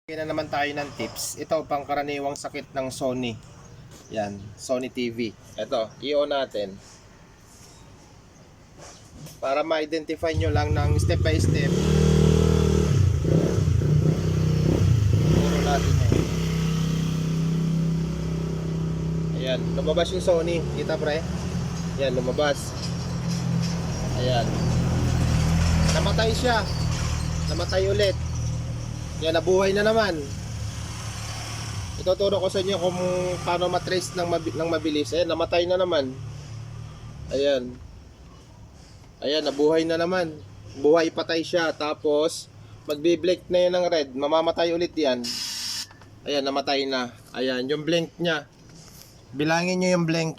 Kaya na naman tayo ng tips. Ito pangkaraniwang sakit ng Sony. Yan, Sony TV. Ito, i-on natin. Para ma-identify nyo lang ng step by step. Puro natin yan. Ayan, lumabas yung Sony. Kita pre? Yan, lumabas. Ayan. Namatay siya. Namatay ulit. Yan, nabuhay na naman. Ituturo ko sa inyo kung paano matrace ng mabilis. Ayan, namatay na naman. Ayan. Ayan, nabuhay na naman. Buhay, patay siya. Tapos, magbi-blink na yan ng red. Mamamatay ulit yan. Ayan, namatay na. Ayan, yung blink niya. Bilangin nyo yung blink.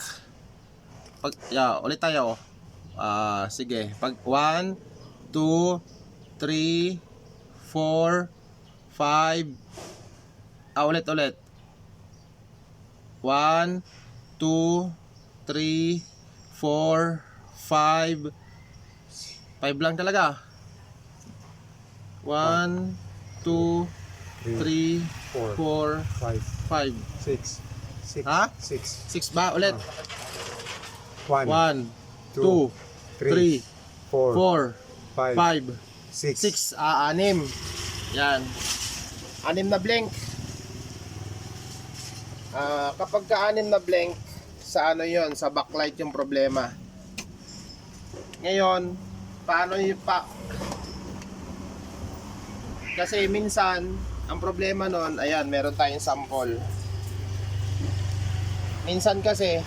Ulit tayo. Sige. Pag 1, 2, 3, 4, 5. Ulit. 1, 2, 3, 4, 5. 5 lang talaga. 1, 2, 3, 4, 5. 6. Ha? 6. 6 ba? Ulit. 1, 1, 2, 3, 4, 5, 6. 6. 6. Yan. 6 na blink. Kapag ka 6 na blink, sa ano yon, sa backlight yung problema. Ngayon, paano yung kasi minsan, ang problema nun, ayan, meron tayong sample. Minsan kasi,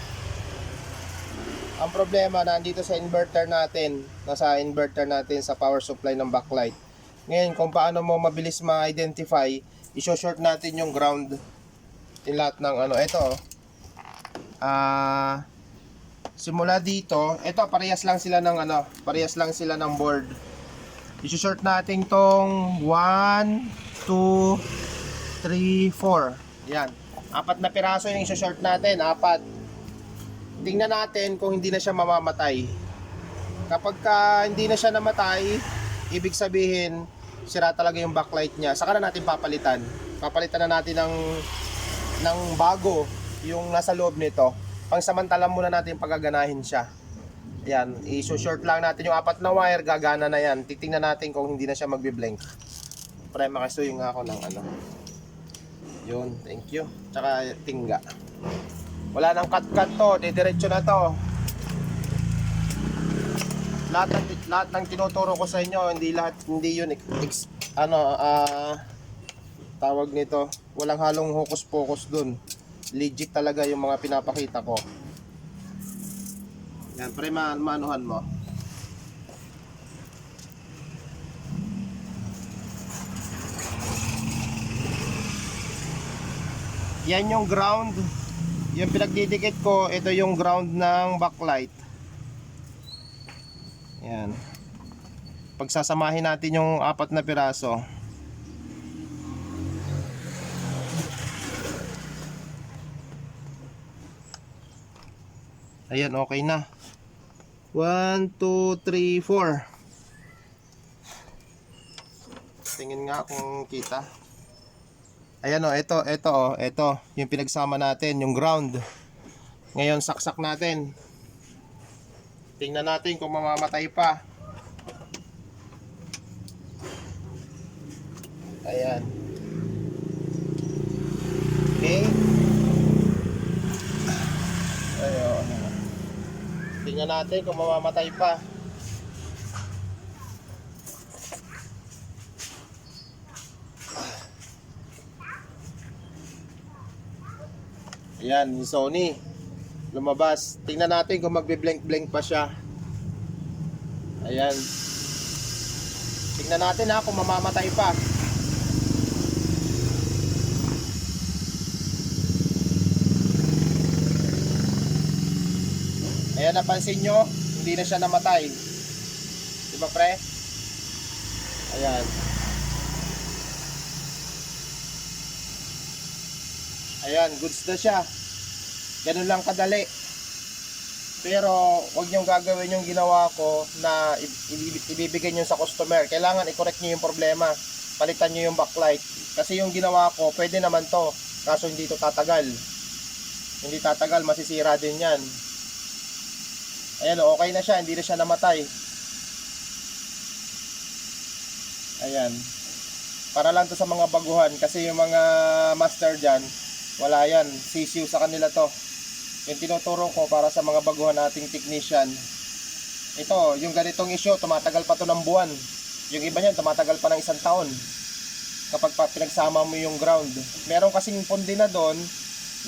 ang problema nandito sa inverter natin, nasa inverter natin sa power supply ng backlight. Ngayon, kung paano mo mabilis ma-identify, iso-short natin yung ground in lahat ng ano. Ito, simula dito, ito parehas lang sila ng ano, parehas lang sila ng board. Iso-short natin tong 1, 2, 3, 4. Yan. 4 na piraso yung iso-short natin, 4. Tingnan natin kung hindi na siya mamamatay. Kapag hindi na siya namatay, ibig sabihin sira talaga yung backlight niya. Saka na natin papalitan. Papalitan na natin ng bago yung nasa loob nito. Pangsamantala muna natin pagaganahin siya. Yan, i-short lang natin yung 4 na wire, gagana na yan. Titingnan natin kung hindi na siya magbi-blink. Pre, makasuyo nga ako ng ano. Yun, thank you. Tsaka tingga. Wala nang cut-cut to, didiretso na to. Lahat ng tinuturo ko sa inyo, hindi yun tawag nito, walang halong hocus-pocus dun. Legit talaga yung mga pinapakita ko. Yan, pre, maanuhan mo. Yan yung ground. Yung pinagdidikit ko, ito yung ground ng backlight. Yan. Pagsasamahin natin yung 4 na piraso. Ayan, okay na. 1, 2, 3, 4. Tingin nga kung kita. Ayan o, ito yung pinagsama natin, yung ground. Ngayon, saksak natin. Tingnan natin kung mamamatay pa. Ayan. Okay. Ayun. Tingnan natin kung mamamatay pa. Ayan, yung Sony lumabas. Tingnan natin kung magbi-blink pa siya. Ayan. Tingnan natin kung mamamatay pa. Ayan, napansin nyo, hindi na siya namatay. Diba, pre? Ayan. Ayan, goods na siya. Ganun lang kadali. Pero huwag niyong gagawin yung ginawa ko na ibibigay niyo sa customer. Kailangan i-correct niyo yung problema. palitan nyo yung backlight. Kasi yung ginawa ko, pwede naman to. Kaso hindi to tatagal. Hindi tatagal, masisira din yan. Ayan, okay na siya, hindi na siya namatay. Ayan. Para lang to sa mga baguhan. Kasi yung mga master dyan, wala yan. Sisiw sa kanila to. Yung tinuturo ko para sa mga baguhan nating technician. Ito, yung ganitong issue, tumatagal pa to ng buwan. Yung iba niyan, tumatagal pa ng 1 taon. Kapag pinagsama mo yung ground. Meron kasing pundi na doon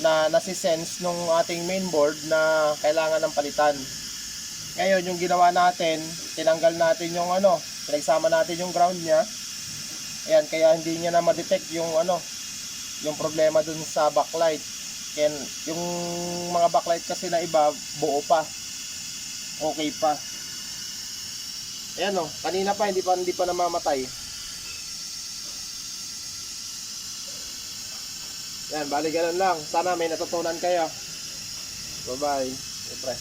na nasisense nung ating mainboard na kailangan ng palitan. Ngayon, yung ginawa natin, tinanggal natin yung pinagsama natin yung ground niya. Ayan, kaya hindi niya na ma-detect yung yung problema dun sa backlight. Kaya yung mga backlight kasi na iba, buo pa. Okay pa. Ayan kanina pa hindi pa namamatay. Yan, bali ganun lang. Sana may natutunan kayo. Bye-bye. Siyempre.